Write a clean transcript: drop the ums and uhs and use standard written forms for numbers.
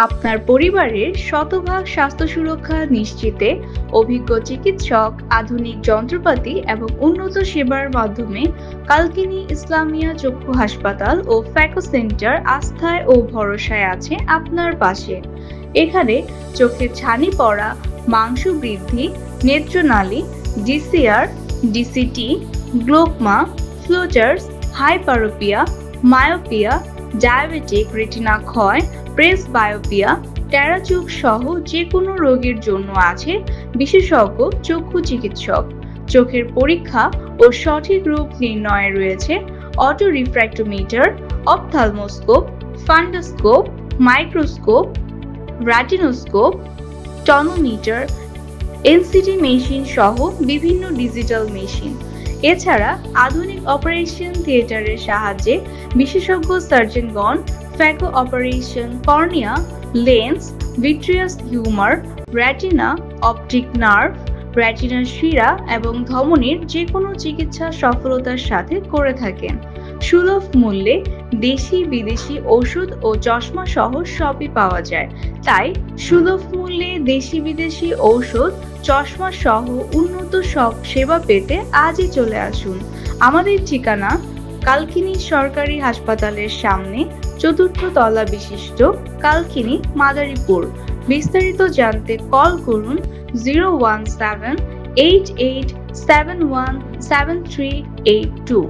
আপনার পরিবারের শতভাগ স্বাস্থ্য সুরক্ষা নিশ্চিতে অভিজ্ঞ চিকিৎসক, আধুনিক যন্ত্রপাতি এবং উন্নত সেবার মাধ্যমে কালকিনি ইসলামিয়া চক্ষু হাসপাতাল ও ফ্যাকো সেন্টার আস্থায় ও ভরসায় আছে আপনার পাশে। এখানে চোখের ছানি পড়া, মাংস বৃদ্ধি, নেত্রনালী, DCR, ডিসিটি, গ্লোকমা, ফ্লোটার্স, hyperopia, myopia, diabetic retina ক্ষয়, প্রেসবায়োপিয়া, টেরাচোক সহ যে কোনো রোগের জন্য আছে বিশেষজ্ঞ চক্ষু চিকিৎসক। চোখের পরীক্ষা ও সঠিক রূপ নির্ণয়ে রয়েছে auto refractometer, ophthalmoscope, fundoscope, microscope, retinoscope, tonometer, NCT machine সহ বিভিন্ন ডিজিটাল মেশিন। এছাড়া আধুনিক অপারেশন থিয়েটারের সাহায্যে বিশেষজ্ঞ সার্জনগণ phaco operation, cornea, lens, vitreous humour, retina, optic nerve, রেটিনার শিরা এবং ধমনীর যে কোনো চিকিৎসা সফলতার সাথে করে থাকেন। সুলভ মূল্যে দেশি বিদেশি ওষুধ ও চশমা সহ সবই পাওয়া যায়। তাই সুলভ মূল্যে দেশি বিদেশি ঔষধ, চশমা সহ উন্নত সব সেবা পেতে আজই চলে আসুন। আমাদের ঠিকানা কালকিনি সরকারি হাসপাতালের সামনে, 4th তলা বিশিষ্ট, কালকিনি, মাদারীপুর। বিস্তারিত জানতে কল করুন 01788717382।